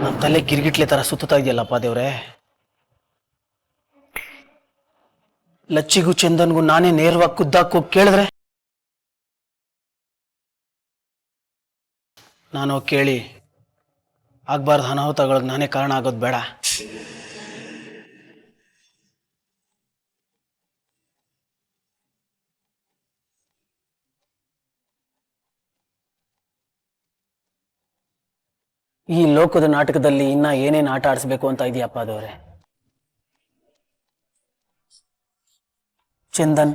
ನಮ್ಮ ತಲೆ ಗಿರ್ಗಿಟ್ಲೆ ತರ ಸುತ್ತಾ ಇದೆಯಲ್ಲಪ್ಪ ದೇವ್ರೆ. ಲಚ್ಚಿಗೂ ಚಂದನ್ಗೂ ನಾನೇ ನೇರವಾಗಿ ಖುದ್ದಾಗಿ ಹೋಗಿ ಕೇಳಿದ್ರೆ ನಾನು ಕೇಳಿ ಆಗ್ಬಾರ್ದು ಅನಾಹುತಗಳಿಗೆ ನಾನೇ ಕಾರಣ ಆಗೋದು ಬೇಡ. ಈ ಲೋಕದ ನಾಟಕದಲ್ಲಿ ಇನ್ನ ಏನೇನು ಆಟ ಆಡಿಸ್ಬೇಕು ಅಂತ ಇದೆಯಪ್ಪ ಅದವ್ರೆ. ಚಂದನ್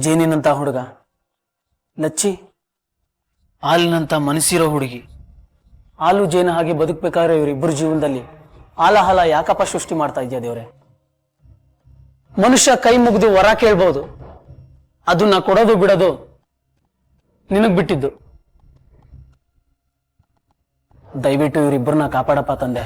ಜೇನಿನಂತ ಹುಡುಗ, ಲಚ್ಚಿ ಹಾಲಿನಂತ ಮನಸ್ಸಿರೋ ಹುಡುಗಿ. ಹಾಲು ಜೇನು ಹಾಗೆ ಬದುಕಬೇಕಾದ್ರೆ ಇವರಿಬ್ಬರು ಜೀವನದಲ್ಲಿ ಹಾಲ ಯಾಕಪ್ಪ ಸೃಷ್ಟಿ ಮಾಡ್ತಾ ಇದೆಯಾ ದೇವ್ರೆ? ಮನುಷ್ಯ ಕೈ ಮುಗಿದು ವರ ಕೇಳ್ಬೋದು, ಅದನ್ನ ಕೊಡೋದು ಬಿಡೋದು ನಿನಗ್ ಬಿಟ್ಟಿದ್ದು. ದಯವಿಟ್ಟು ಇವರಿಬ್ಬರನ್ನ ಕಾಪಾಡಪ್ಪ ತಂದೆ.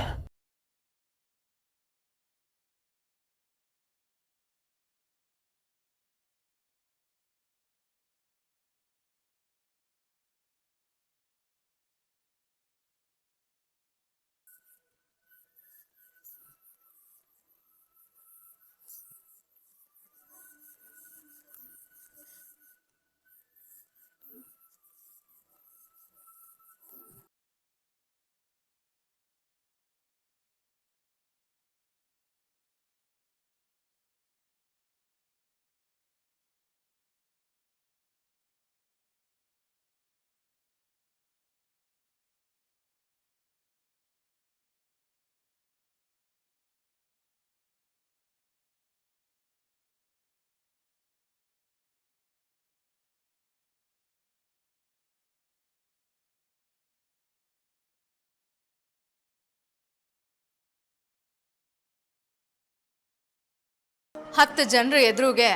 ಹತ್ತು ಜನರ ಎದುರುಗೆ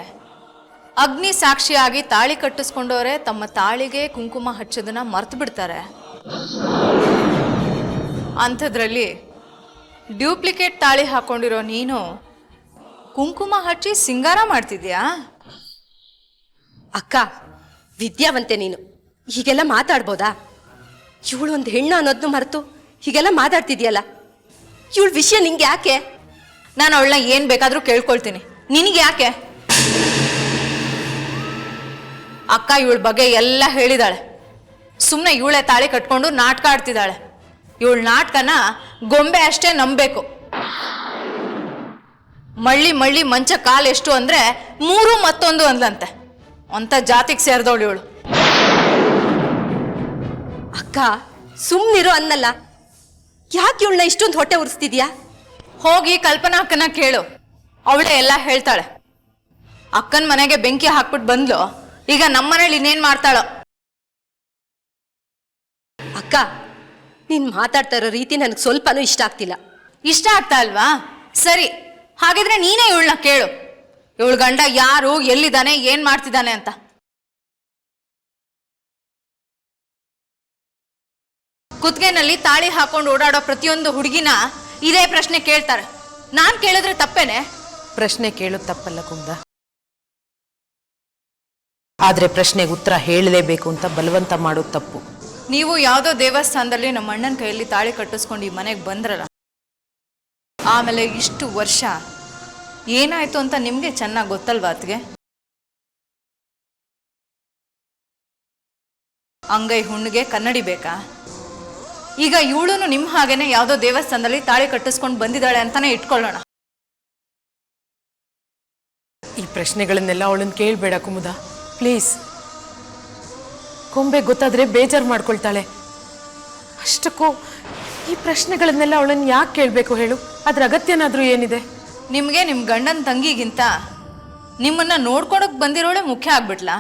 ಅಗ್ನಿ ಸಾಕ್ಷಿಯಾಗಿ ತಾಳಿ ಕಟ್ಟಿಸ್ಕೊಂಡವರೇ ತಮ್ಮ ತಾಳಿಗೆ ಕುಂಕುಮ ಹಚ್ಚೋದನ್ನ ಮರ್ತು ಬಿಡ್ತಾರೆ. ಅಂಥದ್ರಲ್ಲಿ ಡ್ಯೂಪ್ಲಿಕೇಟ್ ತಾಳಿ ಹಾಕೊಂಡಿರೋ ನೀನು ಕುಂಕುಮ ಹಚ್ಚಿ ಸಿಂಗಾರ ಮಾಡ್ತಿದ್ಯಾ? ಅಕ್ಕ, ವಿದ್ಯಾವಂತೆ ನೀನು, ಹೀಗೆಲ್ಲ ಮಾತಾಡ್ಬೋದಾ? ಇವಳು ಒಂದು ಹೆಣ್ಣು ಅನ್ನೋದನ್ನು ಮರೆತು ಹೀಗೆಲ್ಲ ಮಾತಾಡ್ತಿದ್ಯಲ್ಲ, ಇವಳ ವಿಷಯ ನಿಂಗೆ ಯಾಕೆ? ನಾನು ಅವಳನ್ನ ಏನು ಬೇಕಾದರೂ ಕೇಳ್ಕೊಳ್ತೀನಿ, ನಿನಗೆ ಯಾಕೆ? ಅಕ್ಕ ಇವಳ ಬಗ್ಗೆ ಎಲ್ಲ ಹೇಳಿದಾಳೆ. ಸುಮ್ಮನೆ ಇವಳೆ ತಾಳಿ ಕಟ್ಕೊಂಡು ನಾಟಕ ಆಡ್ತಿದ್ದಾಳೆ. ಇವಳ ನಾಟಕನ ಗೊಂಬೆ ಅಷ್ಟೇ ನಂಬಬೇಕು. ಮಳ್ಳಿ ಮಂಚ ಕಾಲು ಎಷ್ಟು ಅಂದ್ರೆ 3 ಮತ್ತೊಂದು ಅಂದ್ಲಂತೆ. ಅಂತ ಜಾತಿಗೆ ಸೇರಿದವಳು ಇವಳು. ಅಕ್ಕ ಸುಮ್ಮನಿರೋ ಅನ್ನಲ್ಲ, ಯಾಕೆ ಇವಳನ್ನ ಇಷ್ಟೊಂದು ಹೊಟ್ಟೆ ಉರಿಸ್ತಿದ್ಯಾ? ಹೋಗಿ ಕಲ್ಪನಾ ಅಕ್ಕನ ಕೇಳು, ಅವಳೇ ಎಲ್ಲ ಹೇಳ್ತಾಳೆ. ಅಕ್ಕನ ಮನೆಗೆ ಬೆಂಕಿ ಹಾಕ್ಬಿಟ್ಟು ಬಂದ್ಲು, ಈಗ ನಮ್ಮನೇಲಿ ಇನ್ನೇನ್ ಮಾಡ್ತಾಳೋ. ಅಕ್ಕ, ನೀನ್ ಮಾತಾಡ್ತಾ ಇರೋ ರೀತಿ ನನಗೆ ಸ್ವಲ್ಪನೂ ಇಷ್ಟ ಆಗ್ತಿಲ್ಲ. ಇಷ್ಟ ಆಗ್ತಾ ಅಲ್ವಾ? ಸರಿ, ಹಾಗಿದ್ರೆ ನೀನೇ ಇವಳನ್ನ ಕೇಳು, ಇವಳ ಗಂಡ ಯಾರು, ಎಲ್ಲಿದ್ದಾನೆ, ಏನ್ ಮಾಡ್ತಿದ್ದಾನೆ ಅಂತ. ಕುತ್ತಿಗೆನಲ್ಲಿ ತಾಳಿ ಹಾಕೊಂಡು ಓಡಾಡೋ ಪ್ರತಿಯೊಂದು ಹುಡುಗಿನ ಇದೇ ಪ್ರಶ್ನೆ ಕೇಳ್ತಾರೆ. ನಾನ್ ಕೇಳಿದ್ರೆ ತಪ್ಪೇನೆ? ಪ್ರಶ್ನೆ ಕೇಳೋದು ತಪ್ಪಲ್ಲ ಕುಂದ, ಆದ್ರೆ ಪ್ರಶ್ನೆಗೆ ಉತ್ತರ ಹೇಳಲೇಬೇಕು ಅಂತ ಬಲವಂತ ಮಾಡೋದು ತಪ್ಪು. ನೀವು ಯಾವುದೋ ದೇವಸ್ಥಾನದಲ್ಲಿ ನಮ್ಮ ಅಣ್ಣನ ಕೈಯಲ್ಲಿ ತಾಳಿ ಕಟ್ಟಿಸ್ಕೊಂಡು ಈ ಮನೆಗೆ ಬಂದ್ರಲ್ಲ, ಆಮೇಲೆ ಇಷ್ಟು ವರ್ಷ ಏನಾಯ್ತು ಅಂತ ನಿಮ್ಗೆ ಚೆನ್ನಾಗಿ ಗೊತ್ತಲ್ವಾ ಅತ್ಗೆ? ಅಂಗೈ ಹುಣ್ಣಿಗೆ ಕನ್ನಡಿ ಬೇಕಾ? ಈಗ ಇವಳು ನಿಮ್ಮ ಹಾಗೇನೆ ಯಾವುದೋ ದೇವಸ್ಥಾನದಲ್ಲಿ ತಾಳಿ ಕಟ್ಟಿಸ್ಕೊಂಡು ಬಂದಿದ್ದಾಳೆ ಅಂತಾನೆ ಇಟ್ಕೊಳ್ಳೋಣ. ಈ ಪ್ರಶ್ನೆಗಳನ್ನೆಲ್ಲ ಅವಳನ್ನು ಕೇಳಬೇಡ ಕುಮುದ, ಪ್ಲೀಸ್. ಕೊಂಬೆ ಗೊತ್ತಾದ್ರೆ ಬೇಜಾರು ಮಾಡ್ಕೊಳ್ತಾಳೆ. ಅಷ್ಟಕ್ಕೂ ಈ ಪ್ರಶ್ನೆಗಳನ್ನೆಲ್ಲ ಅವಳನ್ನು ಯಾಕೆ ಕೇಳಬೇಕು ಹೇಳು? ಅದ್ರ ಅಗತ್ಯನಾದ್ರೂ ಏನಿದೆ? ನಿಮಗೆ ನಿಮ್ಮ ಗಂಡನ ತಂಗಿಗಿಂತ ನಿಮ್ಮನ್ನ ನೋಡ್ಕೊಳಕ್ ಬಂದಿರೋಳೆ ಮುಖ್ಯ ಆಗ್ಬಿಟ್ಲಾ?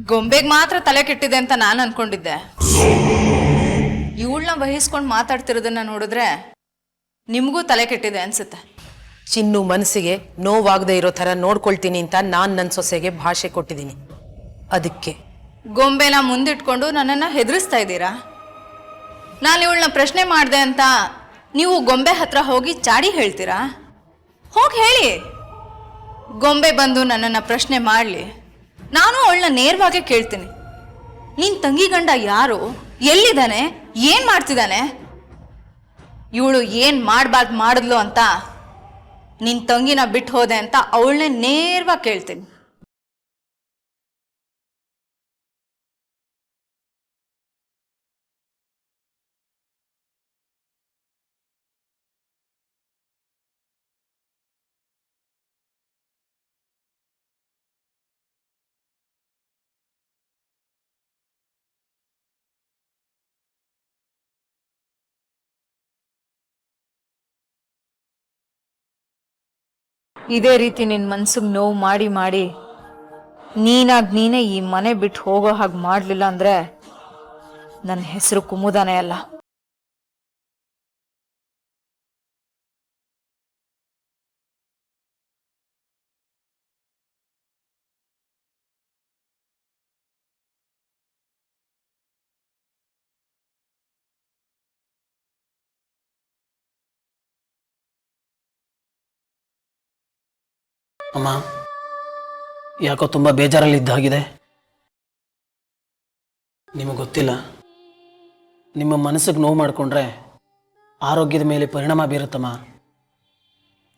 ಗೊಂಬೆಗೆ ಮಾತ್ರ ತಲೆ ಕೆಟ್ಟಿದೆ ಅಂತ ನಾನು ಅನ್ಕೊಂಡಿದ್ದೆ. ಇವಳನ್ನ ವಹಿಸ್ಕೊಂಡು ಮಾತಾಡ್ತಿರೋದನ್ನ ನೋಡಿದ್ರೆ ನಿಮಗೂ ತಲೆ ಕೆಟ್ಟಿದೆ ಅನ್ಸುತ್ತೆ. ಚಿನ್ನು ಮನಸ್ಸಿಗೆ ನೋವಾಗದೆ ಇರೋ ಥರ ನೋಡ್ಕೊಳ್ತೀನಿ ಅಂತ ನಾನು ನನ್ನ ಸೊಸೆಗೆ ಭಾಷೆ ಕೊಟ್ಟಿದ್ದೀನಿ. ಅದಕ್ಕೆ ಗೊಂಬೆನ ಮುಂದಿಟ್ಕೊಂಡು ನನ್ನನ್ನು ಹೆದರಿಸ್ತಾ ಇದ್ದೀರಾ? ನಾನು ಇವಳನ್ನ ಪ್ರಶ್ನೆ ಮಾಡಿದೆ ಅಂತ ನೀವು ಗೊಂಬೆ ಹತ್ರ ಹೋಗಿ ಚಾಡಿ ಹೇಳ್ತೀರಾ? ಹೋಗಿ ಹೇಳಿ, ಗೊಂಬೆ ಬಂದು ನನ್ನನ್ನು ಪ್ರಶ್ನೆ ಮಾಡಲಿ, ನಾನು ಅವಳನ್ನ ನೇರವಾಗೇ ಕೇಳ್ತೀನಿ. ನಿನ್ನ ತಂಗಿ ಗಂಡ ಯಾರು, ಎಲ್ಲಿದ್ದಾನೆ, ಏನು ಮಾಡ್ತಿದ್ದಾನೆ? ಇವಳು ಏನು ಮಾಡಬಾರ್ದು ಮಾಡಿದ್ಲು ಅಂತ ನಿನ್ನ ತಂಗಿನ ಬಿಟ್ಟು ಹೋದೆ ಅಂತ ಅವಳನ್ನೇ ನೇರವಾಗಿ ಕೇಳ್ತೀನಿ. ಇದೇ ರೀತಿ ನಿನ್ನ ಮನ್ಸಿಗೆ ನೋವು ಮಾಡಿ ಮಾಡಿ ನೀನೇ ಈ ಮನೆ ಬಿಟ್ಟು ಹೋಗೋ ಹಾಗೆ ಮಾಡಲಿಲ್ಲ ಅಂದರೆ ನನ್ನ ಹೆಸರು ಕುಮುದನೇ ಅಲ್ಲ. ಅಮ್ಮ, ಯಾಕೋ ತುಂಬ ಬೇಜಾರಲ್ಲಿದ್ದಾಗಿದೆ. ನಿಮಗೆ ಗೊತ್ತಿಲ್ಲ, ನಿಮ್ಮ ಮನಸ್ಸಿಗೆ ನೋವು ಮಾಡಿಕೊಂಡ್ರೆ ಆರೋಗ್ಯದ ಮೇಲೆ ಪರಿಣಾಮ ಬೀರುತ್ತಮ್ಮ.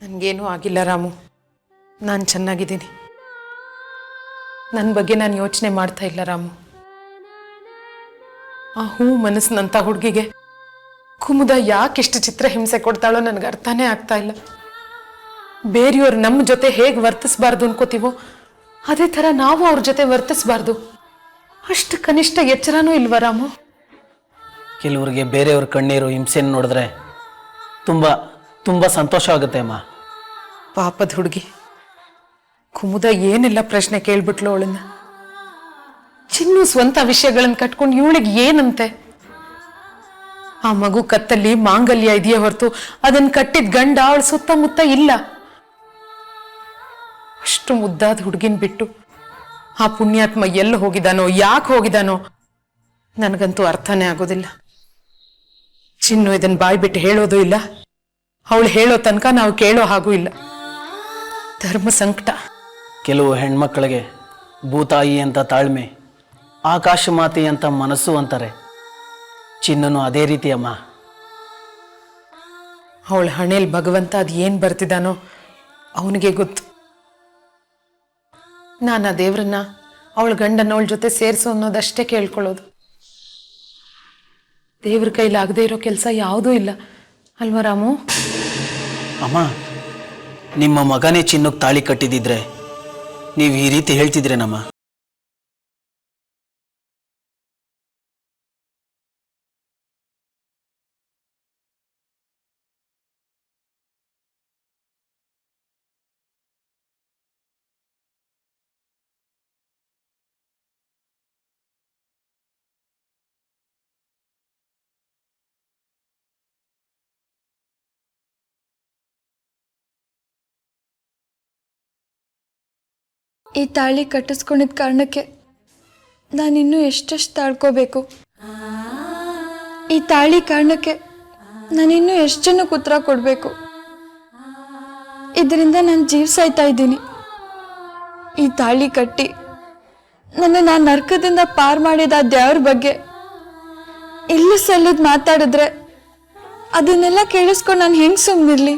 ನನಗೇನೂ ಆಗಿಲ್ಲ ರಾಮು, ನಾನು ಚೆನ್ನಾಗಿದ್ದೀನಿ. ನನ್ನ ಬಗ್ಗೆ ನಾನು ಯೋಚನೆ ಮಾಡ್ತಾ ಇಲ್ಲ ರಾಮು. ಆ ಹೂ ಮನಸ್ಸಿನಂಥ ಹುಡುಗಿಗೆ ಕುಮುದ ಯಾಕೆಷ್ಟು ಚಿತ್ರ ಹಿಂಸೆ ಕೊಡ್ತಾಳೋ ನನಗೆ ಅರ್ಥನೇ ಆಗ್ತಾ ಇಲ್ಲ. ಬೇರೆಯವ್ರು ನಮ್ಮ ಜೊತೆ ಹೇಗೆ ವರ್ತಿಸ್ಬಾರ್ದು ಅನ್ಕೋತೀವೋ ಅದೇ ಥರ ನಾವು ಅವ್ರ ಜೊತೆ ವರ್ತಿಸ್ಬಾರ್ದು. ಅಷ್ಟು ಕನಿಷ್ಠ ಎಚ್ಚರನೂ ಇಲ್ವಾ ರಾಮು? ಕೆಲವರಿಗೆ ಬೇರೆಯವ್ರ ಕಣ್ಣೀರು ಹಿಂಸೆಯನ್ನು ನೋಡಿದ್ರೆ ತುಂಬ ತುಂಬ ಸಂತೋಷ ಆಗುತ್ತೆ ಅಮ್ಮ. ಪಾಪದ ಹುಡುಗಿ ಕುಮುದ ಏನೆಲ್ಲ ಪ್ರಶ್ನೆ ಕೇಳ್ಬಿಟ್ಲು ಅವಳನ್ನ. ಚಿನ್ನು ಸ್ವಂತ ವಿಷಯಗಳನ್ನ ಕಟ್ಕೊಂಡು ಇವಳಿಗೆ ಏನಂತೆ? ಆ ಮಗು ಕತ್ತಲ್ಲಿ ಮಾಂಗಲ್ಯ ಇದೆಯೇ ಹೊರತು ಅದನ್ನ ಕಟ್ಟಿದ ಗಂಡ ಅವಳ ಸುತ್ತಮುತ್ತ ಇಲ್ಲ. ಅಷ್ಟು ಮುದ್ದಾದ ಹುಡುಗಿನ ಬಿಟ್ಟು ಆ ಪುಣ್ಯಾತ್ಮ ಎಲ್ಲಿ ಹೋಗಿದಾನೋ, ಯಾಕೆ ಹೋಗಿದಾನೋ ನನಗಂತೂ ಅರ್ಥನೇ ಆಗೋದಿಲ್ಲ. ಚಿನ್ನು ಇದನ್ನ ಬಾಯಿ ಬಿಟ್ಟು ಹೇಳೋದು ಇಲ್ಲ, ಅವಳು ಹೇಳೋ ತನಕ ನಾವು ಕೇಳೋ ಹಾಗೂ ಇಲ್ಲ. ಧರ್ಮ ಸಂಕಟ. ಕೆಲವು ಹೆಣ್ಮಕ್ಳಿಗೆ ಭೂತಾಯಿ ಅಂತ ತಾಳ್ಮೆ, ಆಕಾಶ ಮಾತೆ ಅಂತ ಮನಸ್ಸು ಅಂತಾರೆ. ಚಿನ್ನನು ಅದೇ ರೀತಿ ಅಮ್ಮ. ಅವಳ ಹಣೆಯಲ್ಲಿ ಭಗವಂತ ಅದು ಏನು ಬರ್ತಿದ್ದಾನೋ ಅವನಿಗೆ ಗೊತ್ತು. ನಾನು ಆ ದೇವ್ರನ್ನ ಅವಳ ಗಂಡನ ಅವಳ ಜೊತೆ ಸೇರಿಸು ಅನ್ನೋದಷ್ಟೇ ಕೇಳ್ಕೊಳ್ಳೋದು. ದೇವ್ರ ಕೈಲಾಗದೇ ಇರೋ ಕೆಲಸ ಯಾವುದೂ ಇಲ್ಲ ಅಲ್ವಾ ರಾಮು? ಅಮ್ಮ, ನಿಮ್ಮ ಮಗನೇ ಚಿನ್ನಕ್ಕೆ ತಾಳಿ ಕಟ್ಟಿದಿದ್ರೆ ನೀವು ಈ ರೀತಿ ಹೇಳ್ತಿದ್ರೇನಮ್ಮ? ಈ ತಾಳಿ ಕಟ್ಟಿಸ್ಕೊಂಡಿದ್ದ ಕಾರಣಕ್ಕೆ ನಾನಿನ್ನೂ ಎಷ್ಟೆಷ್ಟು ತಾಳ್ಕೋಬೇಕು? ಈ ತಾಳಿ ಕಾರಣಕ್ಕೆ ನಾನಿನ್ನೂ ಎಷ್ಟು ಜನಕ್ಕೆ ಉತ್ತರ ಕೊಡಬೇಕು? ಇದರಿಂದ ನಾನು ಜೀವ ಸಾಯ್ತಾ ಇದ್ದೀನಿ. ಈ ತಾಳಿ ಕಟ್ಟಿ ನಾನು ನರ್ಕದಿಂದ ಪಾರು ಮಾಡಿದ ಆ ದೇವ್ರ ಬಗ್ಗೆ ಇಲ್ಲ ಸಲ್ಲದ್ ಮಾತಾಡಿದ್ರೆ ಅದನ್ನೆಲ್ಲ ಕೇಳಿಸ್ಕೊಂಡು ನಾನು ಹೆಂಗೆ ಸುಮ್ಮನಿರ್ಲಿ?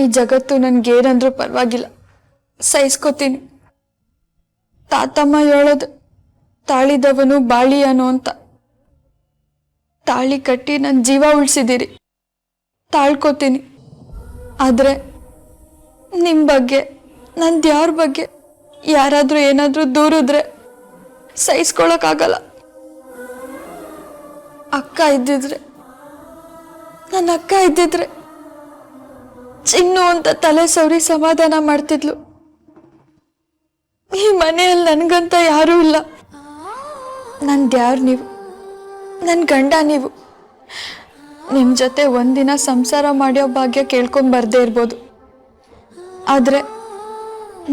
ಈ ಜಗತ್ತು ನನ್ಗೇನಂದ್ರೂ ಪರವಾಗಿಲ್ಲ, ಸಹಿಸ್ಕೋತೀನಿ. ತಾತಮ್ಮ ಹೇಳೋದು ತಾಳಿದವನು ಬಾಳಿಯನು ಅಂತ. ತಾಳಿ ಕಟ್ಟಿ ನನ್ನ ಜೀವ ಉಳಿಸಿದಿರಿ, ತಾಳ್ಕೋತೀನಿ. ಆದರೆ ನಿಮ್ಮ ಬಗ್ಗೆ ನನ್ನ ದೇವ್ರ ಬಗ್ಗೆ ಯಾರಾದರೂ ಏನಾದರೂ ದೂರಿದ್ರೆ ಸಹಿಸ್ಕೊಳಕ್ಕಾಗಲ್ಲ. ಅಕ್ಕ ಇದ್ದಿದ್ರೆ, ನನ್ನ ಅಕ್ಕ ಇದ್ದಿದ್ರೆ ಚಿನ್ನು ಅಂತ ತಲೆ ಸವರಿ ಸಮಾಧಾನ ಮಾಡ್ತಿದ್ಲು. ಈ ಮನೆಯಲ್ಲಿ ನನಗಂತ ಯಾರೂ ಇಲ್ಲ. ನನ್ನ ದೇವ್ರು ನೀವು, ನನ್ನ ಗಂಡ ನೀವು. ನಿಮ್ಮ ಜೊತೆ ಒಂದಿನ ಸಂಸಾರ ಮಾಡೋ ಭಾಗ್ಯ ಕೇಳ್ಕೊಂಬರ್ದೇ ಇರ್ಬೋದು, ಆದರೆ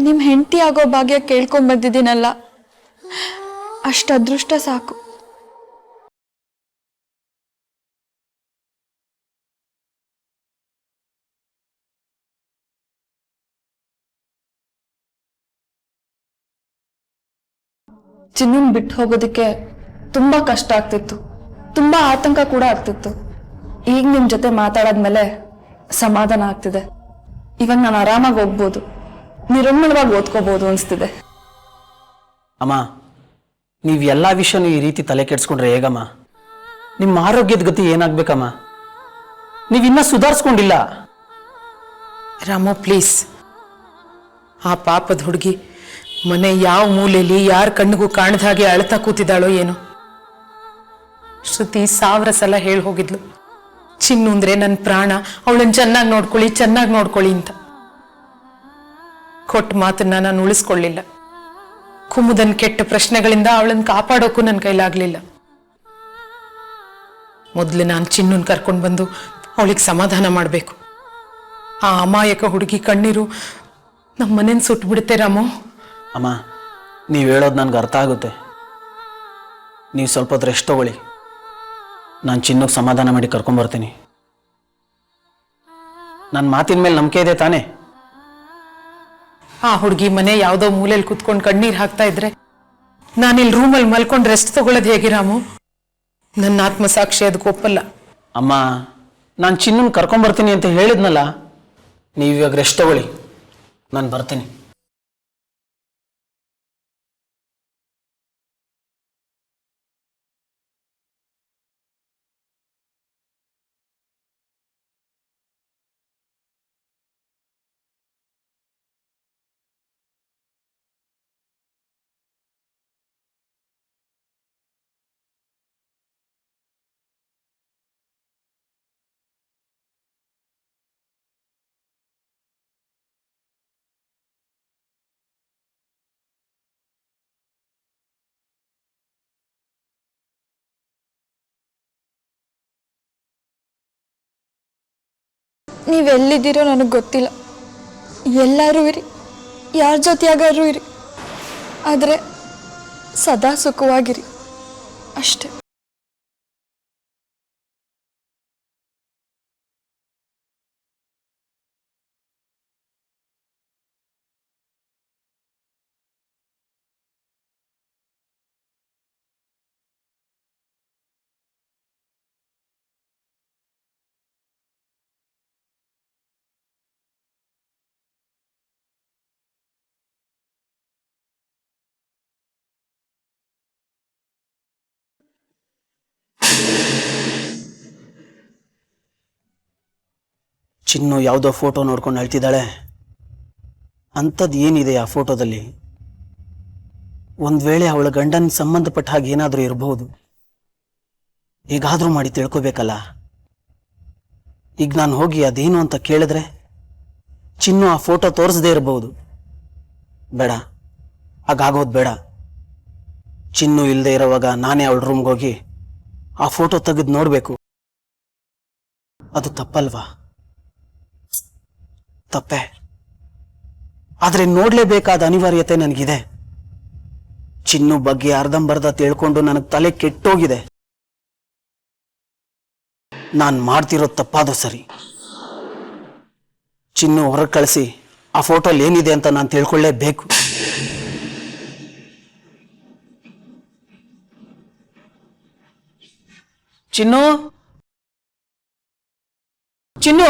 ನಿಮ್ಮ ಹೆಂಡತಿ ಆಗೋ ಭಾಗ್ಯ ಕೇಳ್ಕೊಂಬಂದಿದ್ದೀನಲ್ಲ, ಅಷ್ಟು ಅದೃಷ್ಟ ಸಾಕು. ಚಿನ್ನನ್ ಬಿಟ್ಟು ಹೋಗೋದಕ್ಕೆ ತುಂಬಾ ಕಷ್ಟ ಆಗ್ತಿತ್ತು, ತುಂಬಾ ಆತಂಕ ಕೂಡ ಆಗ್ತಿತ್ತು. ಈಗ ನಿಮ್ ಜೊತೆ ಮಾತಾಡಾದ್ಮೇಲೆ ಸಮಾಧಾನ ಆಗ್ತಿದೆ. ಇವಾಗ ನಾನು ಆರಾಮಾಗಿ ಹೋಗ್ಬೋದು, ನಿರಮ್ಮಳವಾಗಿ ಓದ್ಕೋಬಹುದು ಅನ್ಸ್ತಿದೆ. ಅಮ್ಮ, ನೀವು ಎಲ್ಲ ವಿಷಯನೂ ಈ ರೀತಿ ತಲೆ ಕೆಡ್ಸ್ಕೊಂಡ್ರೆ ಹೇಗಮ್ಮ? ನಿಮ್ಮ ಆರೋಗ್ಯದ ಗತಿ ಏನಾಗ್ಬೇಕಮ್ಮ? ನೀವಿನ್ನ ಸುಧಾರಿಸ್ಕೊಂಡಿಲ್ಲ. ರಾಮು ಪ್ಲೀಸ್, ಆ ಪಾಪದ ಹುಡುಗಿ ಮನೆ ಯಾವ ಮೂಲೆಯಲ್ಲಿ ಯಾರ ಕಣ್ಣಿಗೂ ಕಾಣದ ಹಾಗೆ ಅಳ್ತಾ ಕೂತಿದ್ದಾಳೋ ಏನೋ. ಶ್ರುತಿ 1000 ಸಲ ಹೇಳಿ ಹೋಗಿದ್ಲು, ಚಿನ್ನು ಅಂದ್ರೆ ನನ್ನ ಪ್ರಾಣ, ಅವಳನ್ನ ಚೆನ್ನಾಗಿ ನೋಡ್ಕೊಳ್ಳಿ, ಚೆನ್ನಾಗಿ ನೋಡ್ಕೊಳ್ಳಿ ಅಂತ. ಕೊಟ್ಟ ಮಾತನ್ನ ನಾನು ಉಳಿಸ್ಕೊಳ್ಳಿಲ್ಲ. ಕುಮುದನ್ ಕೆಟ್ಟ ಪ್ರಶ್ನೆಗಳಿಂದ ಅವಳನ್ನ ಕಾಪಾಡೋಕ್ಕೂ ನನ್ನ ಕೈಲಾಗ್ಲಿಲ್ಲ. ಮೊದಲು ನಾನು ಚಿನ್ನನ್ ಕರ್ಕೊಂಡು ಬಂದು ಅವಳಿಗೆ ಸಮಾಧಾನ ಮಾಡಬೇಕು. ಆ ಅಮಾಯಕ ಹುಡುಗಿ ಕಣ್ಣೀರು ನಮ್ಮ ಮನೇನ ಸುಟ್ಟು ಬಿಡುತ್ತೆ ರಾಮು. ಅಮ್ಮ, ನೀವು ಹೇಳೋದು ನನಗೆ ಅರ್ಥ ಆಗುತ್ತೆ. ನೀವು ಸ್ವಲ್ಪ ಹೊತ್ತು ರೆಸ್ಟ್ ತಗೊಳ್ಳಿ, ನಾನು ಚಿನ್ನಕ್ಕೆ ಸಮಾಧಾನ ಮಾಡಿ ಕರ್ಕೊಂಬರ್ತೀನಿ. ನನ್ನ ಮಾತಿನ ಮೇಲೆ ನಂಬಿಕೆ ಇದೆ ತಾನೇ? ಆ ಹುಡುಗಿ ಮನೆ ಯಾವುದೋ ಮೂಲೆಯಲ್ಲಿ ಕುತ್ಕೊಂಡು ಕಣ್ಣೀರು ಹಾಕ್ತಾ ಇದ್ರೆ ನಾನಿಲ್ಲಿ ರೂಮಲ್ಲಿ ಮಲ್ಕೊಂಡು ರೆಸ್ಟ್ ತಗೊಳ್ಳೋದು ಹೇಗೆ ರಾಮು? ನನ್ನ ಆತ್ಮಸಾಕ್ಷಿ ಅದಕ್ಕೆ ಒಪ್ಪಲ್ಲ. ಅಮ್ಮ, ನಾನು ಚಿನ್ನನ್ ಕರ್ಕೊಂಬರ್ತೀನಿ ಅಂತ ಹೇಳಿದ್ನಲ್ಲ, ನೀವು ಇವಾಗ ರೆಸ್ಟ್ ತಗೊಳ್ಳಿ, ನಾನು ಬರ್ತೀನಿ. ನೀವೆಲ್ಲಿದ್ದೀರೋ ನನಗೆ ಗೊತ್ತಿಲ್ಲ. ಎಲ್ಲರೂ ಇರಿ, ಯಾರ ಜೊತೆಯಾಗಾದ್ರೂ ಇರಿ, ಆದರೆ ಸದಾ ಸುಖವಾಗಿರಿ ಅಷ್ಟೆ. ಚಿನ್ನು ಯಾವುದೋ ಫೋಟೋ ನೋಡ್ಕೊಂಡು ಅಳ್ತಿದ್ದಾಳೆ. ಅಂಥದ್ದು ಏನಿದೆ ಆ ಫೋಟೋದಲ್ಲಿ? ಒಂದು ವೇಳೆ ಅವಳ ಗಂಡನ ಸಂಬಂಧಪಟ್ಟ ಹಾಗೆ ಏನಾದರೂ ಇರಬಹುದು. ಹೇಗಾದರೂ ಮಾಡಿ ತಿಳ್ಕೊಬೇಕಲ್ಲ. ಈಗ ನಾನು ಹೋಗಿ ಅದೇನು ಅಂತ ಕೇಳಿದ್ರೆ ಚಿನ್ನು ಆ ಫೋಟೋ ತೋರಿಸದೇ ಇರಬಹುದು. ಬೇಡ, ಹಾಗಾಗೋದು ಬೇಡ. ಚಿನ್ನು ಇಲ್ಲದೆ ಇರೋವಾಗ ನಾನೇ ಅವಳ ರೂಮ್ಗೆ ಹೋಗಿ ಆ ಫೋಟೋ ತೆಗೆದು ನೋಡಬೇಕು. ಅದು ತಪ್ಪಲ್ವಾ? ತಪ್ಪೆ. ಆದರೆ ನೋಡಲೇಬೇಕಾದ ಅನಿವಾರ್ಯತೆ ನನಗಿದೆ. ಚಿನ್ನು ಬಗ್ಗೆ ಅರ್ಧಂಬರ್ಧ ತಿಳ್ಕೊಂಡು ನನಗೆ ತಲೆ ಕೆಟ್ಟೋಗಿದೆ. ನಾನು ಮಾಡ್ತಿರೋ ತಪ್ಪಾದು ಸರಿ. ಚಿನ್ನು ಹೊರಗೆ ಕಳಿಸಿ ಆ ಫೋಟೋಲ್ಲಿ ಏನಿದೆ ಅಂತ ನಾನು ತಿಳ್ಕೊಳ್ಳೇಬೇಕು. ಚಿನ್ನು, ಚಿನ್ನು,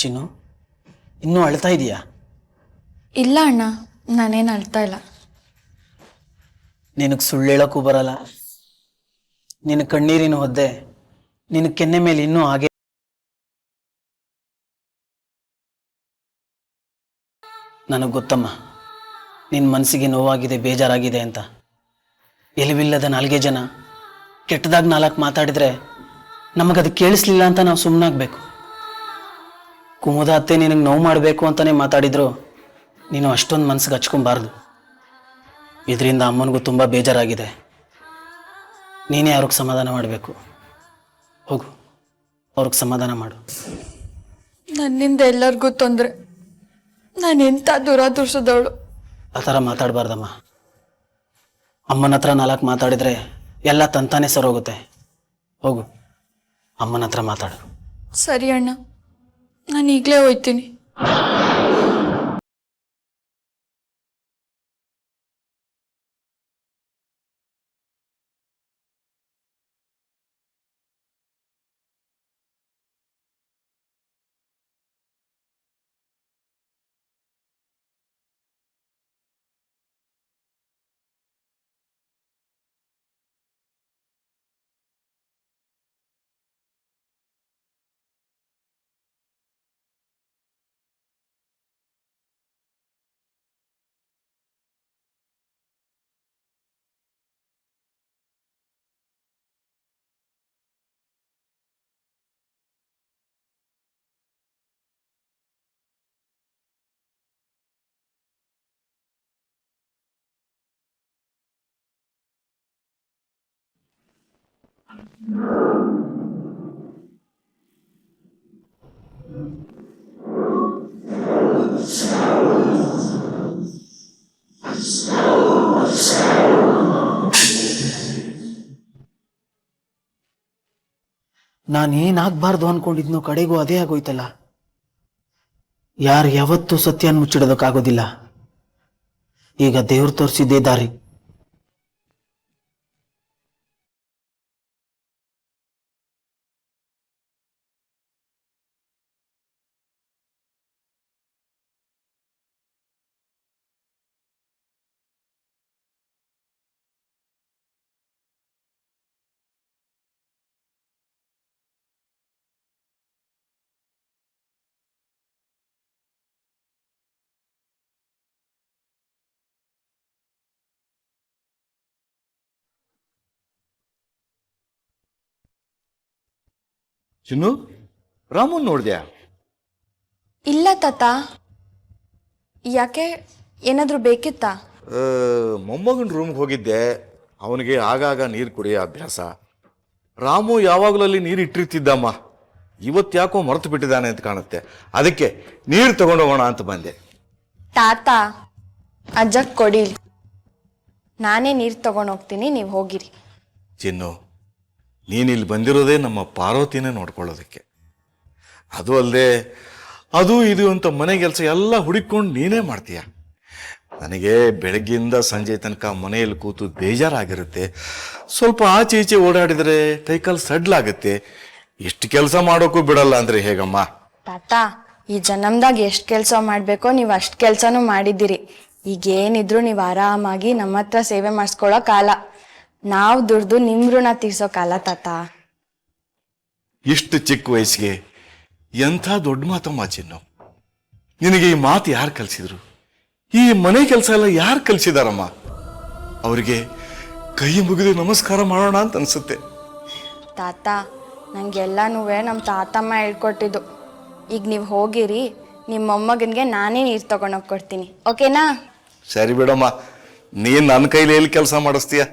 ಚಿನ್ನು, ಇನ್ನೂ ಅಳ್ತಾ ಇದೀಯಾ? ಇಲ್ಲ ಅಣ್ಣ, ನಾನೇನು ಅಳ್ತಾ ಇಲ್ಲ. ನಿನಗೆ ಸುಳ್ಳು ಹೇಳೋಕ್ಕೂ ಬರಲ್ಲ. ನಿನ್ನ ಕಣ್ಣೀರಿನ ಹೊದ್ದೆ ನಿನ್ನ ಕೆನ್ನೆ ಮೇಲೆ ಇನ್ನೂ ಹಾಗೆ. ನನಗೆ ಗೊತ್ತಮ್ಮ, ನಿನ್ನ ಮನಸ್ಸಿಗೆ ನೋವಾಗಿದೆ, ಬೇಜಾರಾಗಿದೆ ಅಂತ. ಎಲಿವಿಲ್ಲದ ನಾಲ್ಗೆ ಜನ ಕೆಟ್ಟದಾಗ ನಾಲ್ಕು ಮಾತಾಡಿದರೆ ನಮಗದು ಕೇಳಿಸ್ಲಿಲ್ಲ ಅಂತ ನಾವು ಸುಮ್ಮನಾಗಬೇಕು. ಕುಮುದ ಅತ್ತೆ ನಿನಗೆ ನೋವು ಮಾಡಬೇಕು ಅಂತಲೇ ಮಾತಾಡಿದ್ರು ನೀನು ಅಷ್ಟೊಂದು ಮನಸ್ಸಿಗೆ ಹಚ್ಕೊಬಾರ್ದು. ಇದರಿಂದ ಅಮ್ಮನಿಗೂ ತುಂಬ ಬೇಜಾರಾಗಿದೆ. ನೀನೇ ಅವ್ರಿಗೆ ಸಮಾಧಾನ ಮಾಡಬೇಕು. ಹೋಗು, ಅವ್ರಿಗೆ ಸಮಾಧಾನ ಮಾಡು. ನನ್ನಿಂದ ಎಲ್ಲರಿಗೂ ತೊಂದರೆ. ನಾನು ಎಂಥ ದುರಾದೃಷ್ಟದವಳು. ಆ ಥರ ಮಾತಾಡಬಾರ್ದಮ್ಮ. ಅಮ್ಮನ ಹತ್ರ ನಾಲ್ಕು ಮಾತಾಡಿದರೆ ಎಲ್ಲ ತಂತಾನೆ ಸರೋಗುತ್ತೆ. ಹೋಗು, ಅಮ್ಮನ ಹತ್ರ ಮಾತಾಡು. ಸರಿ ಅಣ್ಣ, ನಾನು ಈಗಲೇ ಹೋಗ್ತೀನಿ. ನಾನೇನಾಗಬಾರ್ದು ಅನ್ಕೊಂಡಿದ್ನೋ ಕಡೆಗೂ ಅದೇ ಆಗೋಯ್ತಲ್ಲ. ಯಾರು ಯಾವತ್ತೂ ಸತ್ಯನ ಮುಚ್ಚಿಡೋದಕ್ಕಾಗೋದಿಲ್ಲ. ಈಗ ದೇವ್ರು ತೋರಿಸಿದ್ದೇ ದಾರಿ. ಚಿನ್ನು, ರಾಮನ್ ನೋಡ್ದ್ಯಾ? ಇಲ್ಲ ತಾತ. ಯಾಕೆ, ಏನಾದರೂ ಬೇಕಿತ್ತಾ? ಮೊಮ್ಮಗನ ರೂಮ್ಗೆ ಹೋಗಿದ್ದೆ. ಅವನಿಗೆ ಆಗಾಗ ನೀರು ಕುಡಿಯೋ ಅಭ್ಯಾಸ. ರಾಮು ಯಾವಾಗಲೂ ಅಲ್ಲಿ ನೀರು ಇಟ್ಟಿರ್ತಿದ್ದಮ್ಮ. ಇವತ್ತು ಯಾಕೋ ಮರೆತು ಬಿಟ್ಟಿದ್ದಾನೆ ಅಂತ ಕಾಣುತ್ತೆ. ಅದಕ್ಕೆ ನೀರು ತಗೊಂಡು ಹೋಗೋಣ ಅಂತ ಬಂದೆ. ತಾತ, ಅಜ್ಜಕ್ಕೆ ಕೊಡಿ, ನಾನೇ ನೀರು ತಗೊಂಡು ಹೋಗ್ತೀನಿ, ನೀವು ಹೋಗಿರಿ. ಚಿನ್ನು, ನೀನಿಲ್ಲಿ ಬಂದಿರೋದೇ ನಮ್ಮ ಪಾರ್ವತಿನೇ ನೋಡ್ಕೊಳ್ಳೋದಕ್ಕೆ. ಅದು ಅಲ್ಲದೆ ಅದು ಇದು ಅಂತ ಮನೆ ಕೆಲಸ ಎಲ್ಲ ಹುಡುಕೊಂಡು ನೀನೇ ಮಾಡ್ತೀಯ. ನನಗೆ ಬೆಳಗ್ಗೆಯಿಂದ ಸಂಜೆ ತನಕ ಮನೆಯಲ್ಲಿ ಕೂತು ಬೇಜಾರಾಗಿರುತ್ತೆ. ಸ್ವಲ್ಪ ಆಚೆ ಈಚೆ ಓಡಾಡಿದರೆ ಕೈಕಾಲು ಸಡ್ಲಾಗುತ್ತೆ. ಎಷ್ಟು ಕೆಲಸ ಮಾಡೋಕ್ಕೂ ಬಿಡಲ್ಲ ಅಂದರೆ ಹೇಗಮ್ಮ? ತಾತ, ಈ ಜನ್ಮದಾಗ ಎಷ್ಟು ಕೆಲಸ ಮಾಡಬೇಕೋ ನೀವು ಅಷ್ಟು ಕೆಲಸನೂ ಮಾಡಿದ್ದೀರಿ. ಈಗೇನಿದ್ರು ನೀವು ಆರಾಮಾಗಿ ನಮ್ಮ ಹತ್ರ ಸೇವೆ ಮಾಡಿಸ್ಕೊಳ್ಳೋ ಕಾಲ. ನಾವು ದುಡ್ದು ನಿಮ್ಮ ಋಣ ತೀರ್ಸೋ ಕಾಲ ತಾತ. ಇಷ್ಟು ಚಿಕ್ಕ ವಯಸ್ಸಿಗೆ ಎಂಥ ದೊಡ್ಡ ಮಾತಮ್ಮ ಚಿನ್ನು. ನಿನಗೆ ಈ ಮಾತು ಯಾರು ಕಲಿಸಿದ್ರು? ಈ ಮನೆ ಕೆಲಸ ಎಲ್ಲ ಯಾರು ಕಲಿಸಿದಾರಮ್ಮ? ಅವರಿಗೆ ಕೈ ಮುಗಿದು ನಮಸ್ಕಾರ ಮಾಡೋಣ ಅಂತ ಅನ್ಸುತ್ತೆ. ತಾತ, ನಂಗೆಲ್ಲನೂ ನಮ್ಮ ತಾತಮ್ಮ ಹೇಳ್ಕೊಟ್ಟಿದ್ದು. ಈಗ ನೀವು ಹೋಗಿರಿ, ನಿಮ್ಮ ಮೊಮ್ಮಗನಿಗೆ ನಾನೇ ನೀರು ತಗೊಂಡೋಗಿ ಕೊಡ್ತೀನಿ, ಓಕೆನಾ? ಸರಿ ಬಿಡಮ್ಮ, ನೀನ್ ನನ್ನ ಕೈಲಿ ಎಲ್ಲಿ ಕೆಲಸ ಮಾಡಿಸ್ತೀಯ?